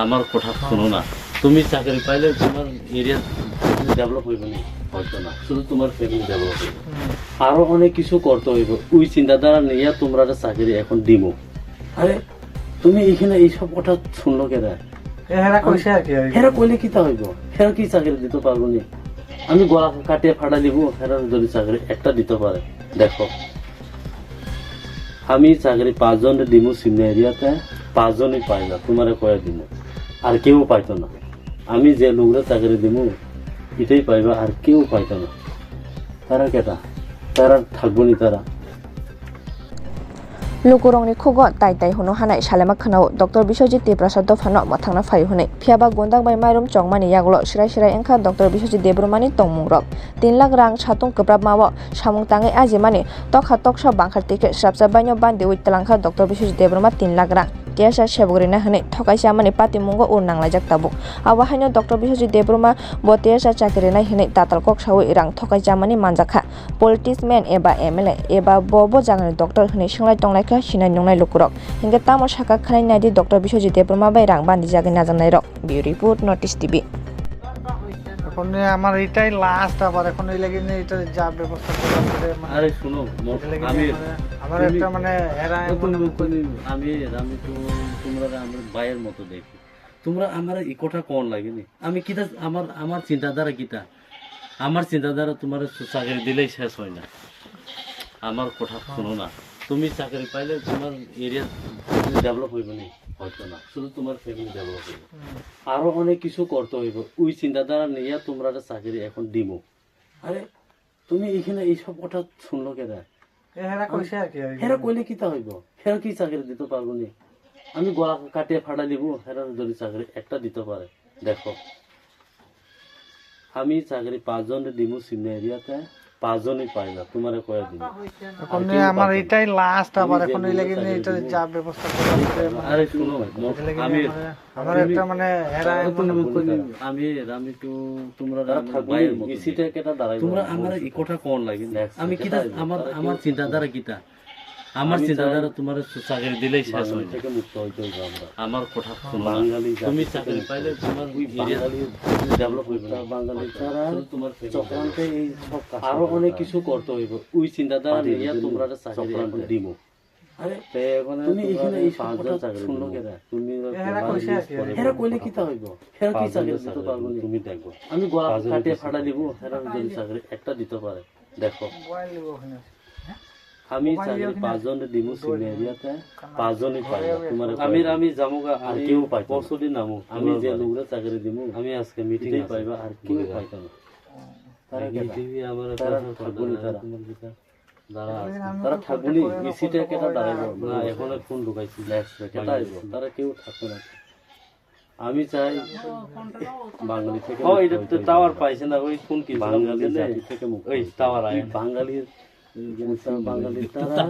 আমার কথা শোনো না, তুমি চাকরি পাইলে তোমার এরিয়া ডেভেলপ হইবে না, হয়তো না, শুধু তোমার ফ্যামিলি ডেভেলপ হইবে। আরো অনেক কিছু করতে হইব, ওই চিন্তাধারা নিয়ে তোমরা চাকরি এখন দিব। আরে তুমি এখানে এইসব কথা শুনলো কেনা? হেরা কইলে কি তা হইব? হেরা কি চাকরি দিতে পারবো নি? আমি গলা কাটিয়ে ফাটা দিব, হেরা যদি চাকরি একটা দিতে পারে। দেখো আমি চাকরি 5 জনের দিব সিমনা এরিয়াতে, 5 জনই পাই না, তোমারে কয়ে দিব, আর কেউ পাইতো না। আমি যে লোকরা চাকরি দিব এটাই পাইবা, আর কেউ পাইতো না। তারা কেটা? তারা থাকবো নি তারা। Lukurongni khugo tai tai huno hanai salema khanao Dr. Biswajit Debrasad phano mathangna phai hunai phiaba gondang bai mairum chongmani yaglo sirai sirai engkha Dr. Biswajit Debromani tongmungrok 3 lakh rang satung keprap mawo samung tangai ajimani tokha toksa bangkhar tike srapsa baino bandi ui telangkha Dr. Biswajit Debroma 3 lakh rang Tiasa sebogrina hanai thokaisa mani pati mungo ur nanglajak tabuk abo haino Dr. Biswajit Debroma bo tiasa chakri nai hinai tatal kok sawi rang thokaisa mani manjakha policeman eba MLA eba bo jangani doctor hinai singlai tonglai sinai nongnai lukurok hingke tamo saka khanai nadi Dr. Biswajit Debroma bai rang bandi jagani najanai rok Bureau Report Notice TV এখন আমার এটাই last, আবার এখন এই লাগি এটা যা ব্যবস্থা করে আরে শুনো, আমি আমার একটা মানে আমি তো তোমরা আমার ভাইয়ের মতো দেখি, তোমরা আমার এই কথা কোন লাগেনি? আমি কিটা আমার চিন্তাধারা কিটা? আমার চিন্তাধারা তোমার চাকরি দিলেই শেষ হয় না। আমার কথা শোনো না, তুমি চাকরি পাইলে তোমার এরিয়া ডেভেলপ হইবে না, হয়তো না, শুধু তোমার ফ্যামিলি ডেভেলপ হইবে। আরো অনেক কিছু করতে হইব, ওই চিন্তাধারা নিয়ে তোমরা চাকরি এখন দিব। আরে তুমি এখানে এইসব কথা শুনলো কেনা? হেরা কইলে কি তা হইব? হেরা কি চাকরি দিতে পারবো নি? আমি গলা কাটিয়ে ফাটা দিব, হেরা যদি চাকরি একটা দিতে পারে। দেখো আমি চাকরি 5 জনের দিব সিমনা এরিয়াতে, 5 জনই পাই না, তোমারে কয়ে দিব। এখন আমার এটাই লাস্ট, আবার এখন এই লাগি এটা যা ব্যবস্থা করে আরে শুনো, আমি আমার একটা মানে আমি তো তোমরা ভাইয়ের মতো ইসিটা কেটা দাঁড়াই, তোমরা আমার এই কথা কোন লাগে? আমি কিটা আমার চিন্তাধারা কিটা? আমার চিন্তাধারা তোমার চাকরি দিলেই শেষ হয় থেকে মুক্ত হইতে হইবে। আমরা আমার কথা শোনো, বাঙালি তুমি চাকরি পাইলে তোমার এরিয়া ডেভেলপ হইবে না, বাঙালি তারা তোমার চক্রান্তে এই সব আরো অনেক কিছু করতে হইব, ওই চিন্তাধারা নিয়ে তোমরা চাকরি এখন দিব। আরে তুমি এখানে এই সব কথা শুনলো কেনা? তুমি হেরা কইলে কি তা হইব? হেরা কি চাকরি দিতে পারবো? তুমি দেখো আমি গলা কাটিয়ে ফাটা দিব, হেরা যদি চাকরি একটা দিতে পারে। দেখো আমি চাকরি 5 জনের দিব সিমনা এরিয়াতে, 5 জনই পাই না, তোমার আমি জামুগা, আর কেউ পাই পরশুদি নামু। আমি যে লোকরা চাকরি দিব, আমি আজকে মিটিং পাইবা, আর কেউ পাইতো না। তারা টিভি আমার তারা থাকবো না, তারা থাকবো নি, ইসিটা কেটা দাঁড়াইব না, এখন ফোন ঢুকাইছি কেটা আইব, তারা কেউ থাকবে না। আমি চাই বাঙালি থেকে এটা টাওয়ার পাইছে না, ওই ফোন কি বাঙালি থেকে মুখ, ওই টাওয়ার আয় বাঙালির বাঙালি তারা